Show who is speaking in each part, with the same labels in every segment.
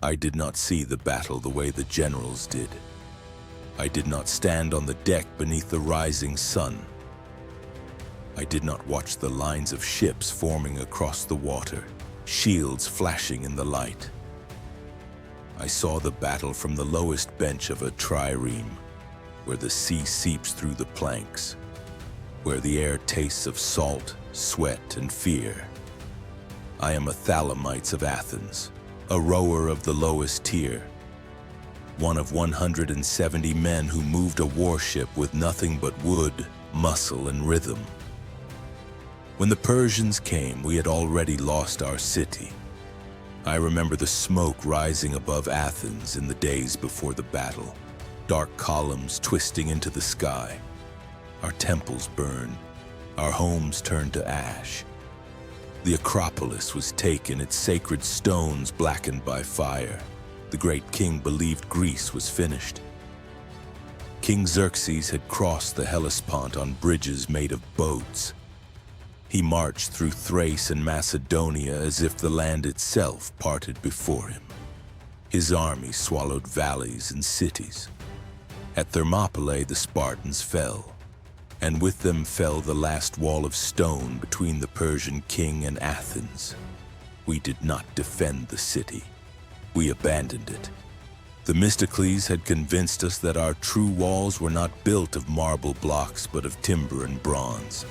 Speaker 1: I did not see the battle the way the generals did. I did not stand on the deck beneath the rising sun. I did not watch the lines of ships forming across the water, shields flashing in the light. I saw the battle from the lowest bench of a trireme, where the sea seeps through the planks, where the air tastes of salt, sweat, and fear. I am a Salamis of Athens, a rower of the lowest tier, one of 170 men who moved a warship with nothing but wood, muscle, and rhythm. When the Persians came, we had already lost our city. I remember the smoke rising above Athens in the days before the battle, dark columns twisting into the sky. Our temples burned, our homes turned to ash. The Acropolis was taken, its sacred stones blackened by fire. The great king believed Greece was finished. King Xerxes had crossed the Hellespont on bridges made of boats. He marched through Thrace and Macedonia as if the land itself parted before him. His army swallowed valleys and cities. At Thermopylae the Spartans fell, and with them fell the last wall of stone between the Persian king and Athens. We did not defend the city. We abandoned it. Themistocles had convinced us that our true walls were not built of marble blocks but of timber and bronze.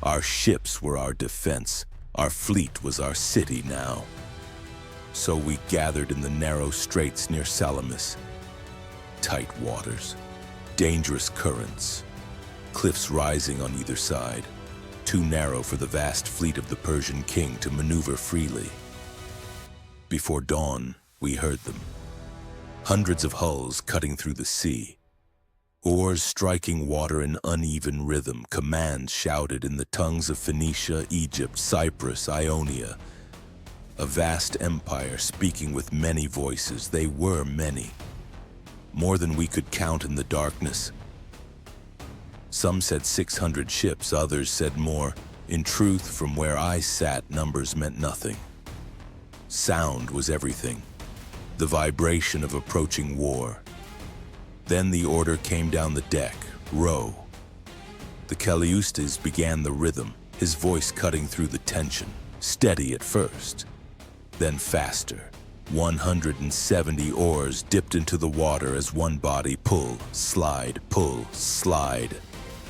Speaker 1: Our ships were our defense. Our fleet was our city now. So we gathered in the narrow straits near Salamis. Tight waters, dangerous currents, cliffs rising on either side, too narrow for the vast fleet of the Persian king to maneuver freely. Before dawn, we heard them. Hundreds of hulls cutting through the sea. Oars striking water in uneven rhythm, commands shouted in the tongues of Phoenicia, Egypt, Cyprus, Ionia. A vast empire speaking with many voices. They were many. More than we could count in the darkness. Some said 600 ships, others said more. In truth, from where I sat, numbers meant nothing. Sound was everything. The vibration of approaching war. Then the order came down the deck, row. The Calliustes began the rhythm, his voice cutting through the tension, steady at first, then faster. 170 oars dipped into the water as one body pull, slide, pull, slide.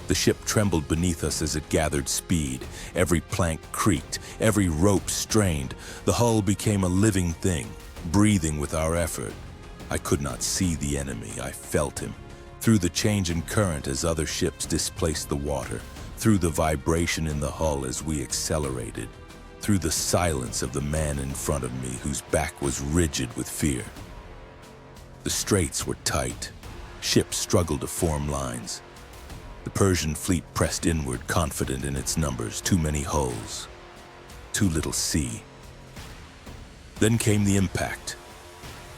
Speaker 1: The ship trembled beneath us as it gathered speed. Every plank creaked, every rope strained. The hull became a living thing, breathing with our effort. I could not see the enemy, I felt him. Through the change in current as other ships displaced the water, through the vibration in the hull as we accelerated, through the silence of the man in front of me whose back was rigid with fear. The straits were tight. Ships struggled to form lines. The Persian fleet pressed inward, confident in its numbers. Too many hulls, too little sea. Then came the impact.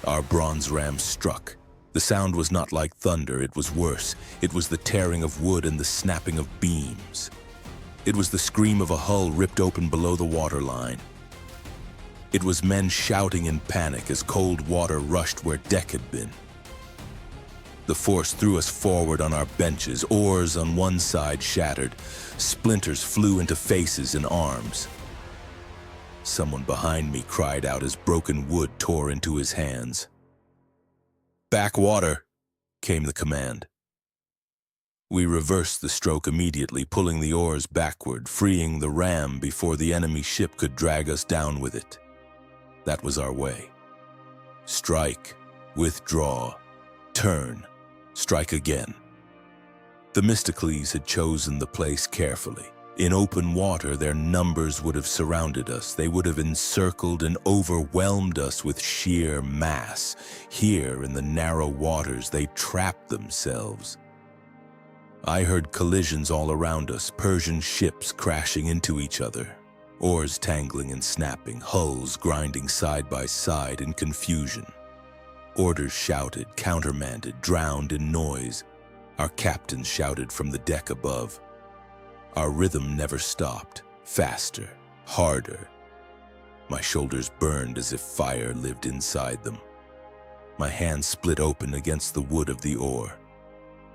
Speaker 1: Our bronze ram struck. The sound was not like thunder, it was worse. It was the tearing of wood and the snapping of beams. It was the scream of a hull ripped open below the waterline. It was men shouting in panic as cold water rushed where deck had been. The force threw us forward on our benches. Oars on one side shattered. Splinters flew into faces and arms. Someone behind me cried out as broken wood tore into his hands. "Back water," came the command. We reversed the stroke immediately, pulling the oars backward, freeing the ram before the enemy ship could drag us down with it. That was our way. Strike, withdraw, turn, strike again. Themistocles had chosen the place carefully. In open water, their numbers would have surrounded us. They would have encircled and overwhelmed us with sheer mass. Here, in the narrow waters, they trapped themselves. I heard collisions all around us, Persian ships crashing into each other, oars tangling and snapping, hulls grinding side by side in confusion. Orders shouted, countermanded, drowned in noise. Our captains shouted from the deck above. Our rhythm never stopped, faster, harder. My shoulders burned as if fire lived inside them. My hand split open against the wood of the oar.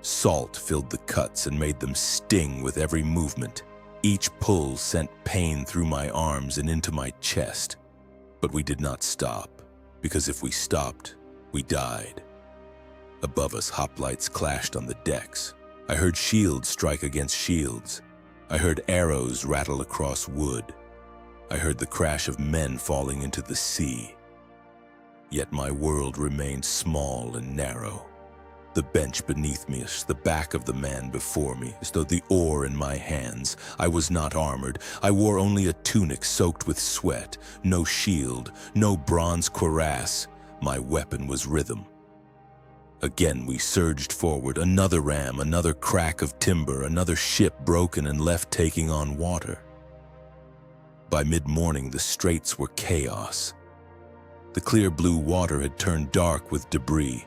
Speaker 1: Salt filled the cuts and made them sting with every movement. Each pull sent pain through my arms and into my chest. But we did not stop, because if we stopped, we died. Above us, hoplites clashed on the decks. I heard shields strike against shields. I heard arrows rattle across wood. I heard the crash of men falling into the sea. Yet my world remained small and narrow. The bench beneath me is the back of the man before me, as though the oar in my hands. I was not armored. I wore only a tunic soaked with sweat. No shield, no bronze cuirass. My weapon was rhythm. Again we surged forward, another ram, another crack of timber, another ship broken and left taking on water. By mid-morning the straits were chaos. The clear blue water had turned dark with debris.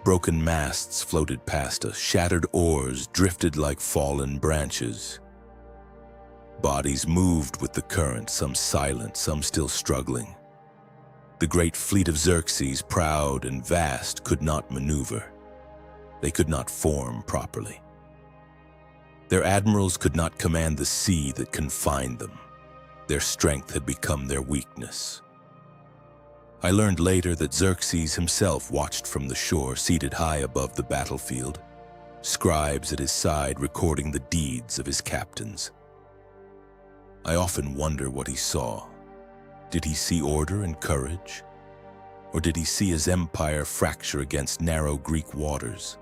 Speaker 1: Broken masts floated past us, shattered oars drifted like fallen branches. Bodies moved with the current, some silent, some still struggling. The great fleet of Xerxes, proud and vast, could not maneuver. They could not form properly. Their admirals could not command the sea that confined them. Their strength had become their weakness. I learned later that Xerxes himself watched from the shore, seated high above the battlefield, scribes at his side recording the deeds of his captains. I often wonder what he saw. Did he see order and courage? Or did he see his empire fracture against narrow Greek waters?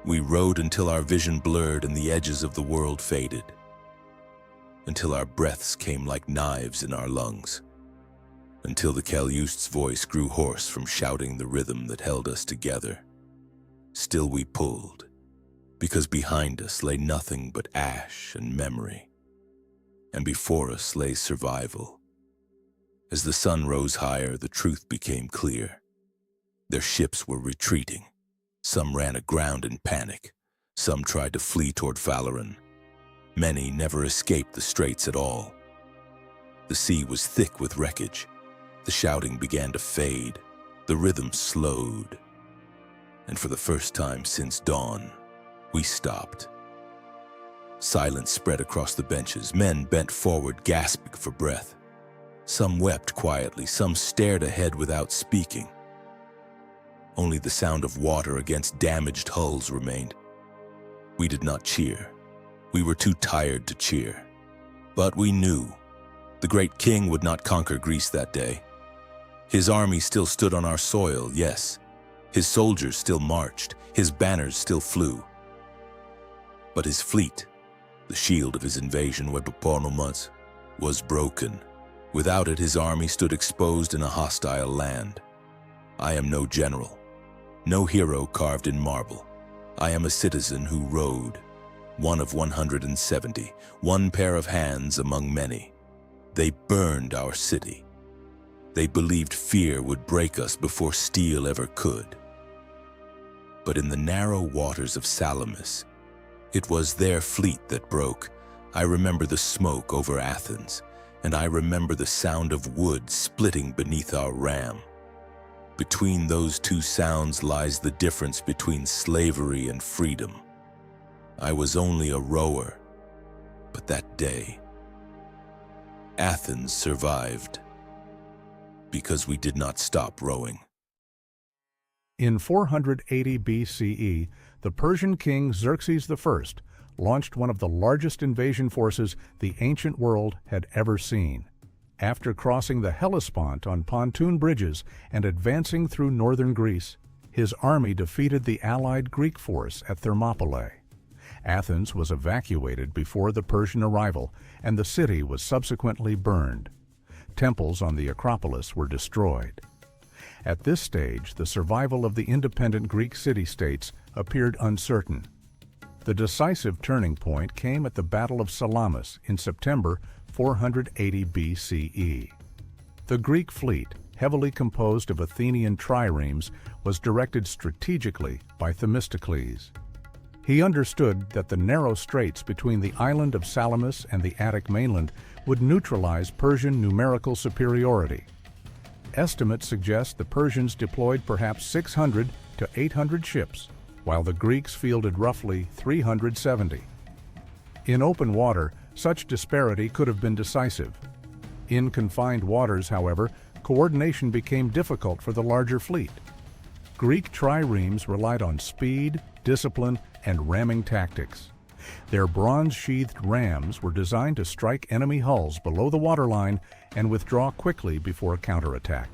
Speaker 1: We rode until our vision blurred and the edges of the world faded, until our breaths came like knives in our lungs, until the Calyust's voice grew hoarse from shouting the rhythm that held us together. Still we pulled, because behind us lay nothing but ash and memory, and before us lay survival. As the sun rose higher, the truth became clear. Their ships were retreating. Some ran aground in panic. Some tried to flee toward Phaleron. Many never escaped the straits at all. The sea was thick with wreckage. The shouting began to fade. The rhythm slowed. And for the first time since dawn, we stopped. Silence spread across the benches. Men bent forward, gasping for breath. Some wept quietly. Some stared ahead without speaking. Only the sound of water against damaged hulls remained. We did not cheer. We were too tired to cheer. But we knew the great king would not conquer Greece that day. His army still stood on our soil, yes. His soldiers still marched. His banners still flew. But his fleet, the shield of his invasion, was broken. Without it, his army stood exposed in a hostile land. I am no general, no hero carved in marble. I am a citizen who rode, one of 170, one pair of hands among many. They burned our city. They believed fear would break us before steel ever could. But in the narrow waters of Salamis, it was their fleet that broke. I remember the smoke over Athens, and I remember the sound of wood splitting beneath our ram. Between those two sounds lies the difference between slavery and freedom. I was only a rower, but that day, Athens survived because we did not stop rowing.
Speaker 2: In 480 BCE, the Persian king Xerxes I launched one of the largest invasion forces the ancient world had ever seen. After crossing the Hellespont on pontoon bridges and advancing through northern Greece, his army defeated the allied Greek force at Thermopylae. Athens was evacuated before the Persian arrival, and the city was subsequently burned. Temples on the Acropolis were destroyed. At this stage, the survival of the independent Greek city-states appeared uncertain. The decisive turning point came at the Battle of Salamis in September 480 BCE. The Greek fleet, heavily composed of Athenian triremes, was directed strategically by Themistocles. He understood that the narrow straits between the island of Salamis and the Attic mainland would neutralize Persian numerical superiority. Estimates suggest the Persians deployed perhaps 600 to 800 ships, while the Greeks fielded roughly 370. In open water, such disparity could have been decisive. In confined waters, however, coordination became difficult for the larger fleet. Greek triremes relied on speed, discipline, and ramming tactics. Their bronze-sheathed rams were designed to strike enemy hulls below the waterline and withdraw quickly before a counterattack.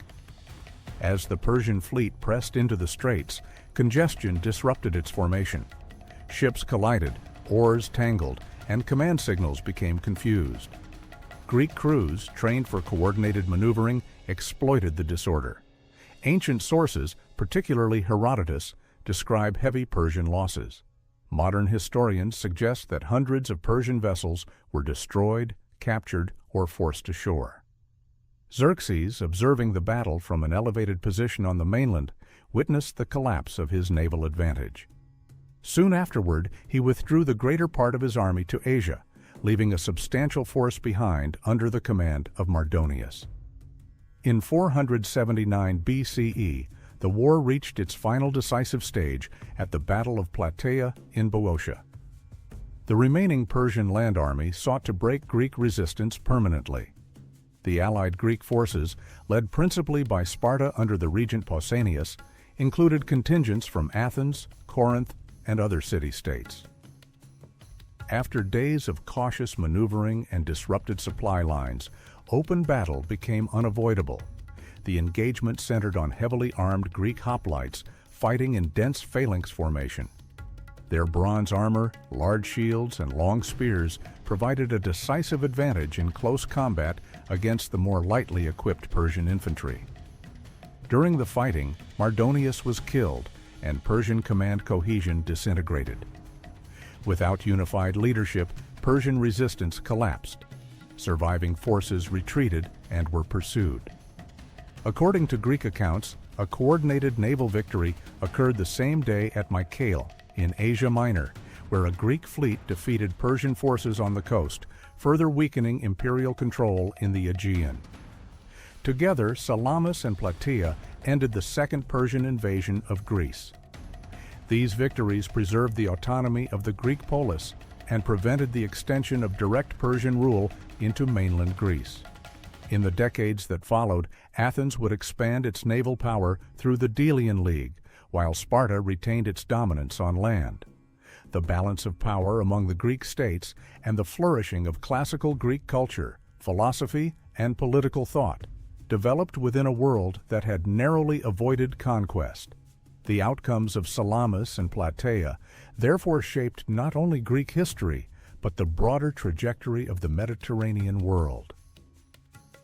Speaker 2: As the Persian fleet pressed into the straits, congestion disrupted its formation. Ships collided, oars tangled, and command signals became confused. Greek crews, trained for coordinated maneuvering, exploited the disorder. Ancient sources, particularly Herodotus, describe heavy Persian losses. Modern historians suggest that hundreds of Persian vessels were destroyed, captured, or forced ashore. Xerxes, observing the battle from an elevated position on the mainland, witnessed the collapse of his naval advantage. Soon afterward, he withdrew the greater part of his army to Asia, leaving a substantial force behind under the command of Mardonius. In 479 BCE, the war reached its final decisive stage at the Battle of Plataea in Boeotia. The remaining Persian land army sought to break Greek resistance permanently. The allied Greek forces, led principally by Sparta under the regent Pausanias, included contingents from Athens, Corinth, and other city-states. After days of cautious maneuvering and disrupted supply lines, open battle became unavoidable. The engagement centered on heavily armed Greek hoplites fighting in dense phalanx formation. Their bronze armor, large shields, and long spears provided a decisive advantage in close combat against the more lightly equipped Persian infantry. During the fighting, Mardonius was killed, and Persian command cohesion disintegrated. Without unified leadership, Persian resistance collapsed. Surviving forces retreated and were pursued. According to Greek accounts, a coordinated naval victory occurred the same day at Mycale, in Asia Minor, where a Greek fleet defeated Persian forces on the coast, further weakening imperial control in the Aegean. Together, Salamis and Plataea ended the Second Persian invasion of Greece. These victories preserved the autonomy of the Greek polis and prevented the extension of direct Persian rule into mainland Greece. In the decades that followed, Athens would expand its naval power through the Delian League, while Sparta retained its dominance on land. The balance of power among the Greek states and the flourishing of classical Greek culture, philosophy, and political thought developed within a world that had narrowly avoided conquest. The outcomes of Salamis and Plataea therefore shaped not only Greek history, but the broader trajectory of the Mediterranean world.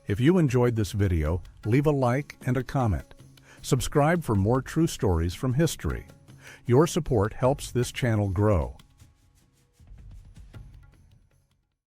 Speaker 2: If you enjoyed this video, leave a like and a comment. Subscribe for more true stories from history. Your support helps this channel grow.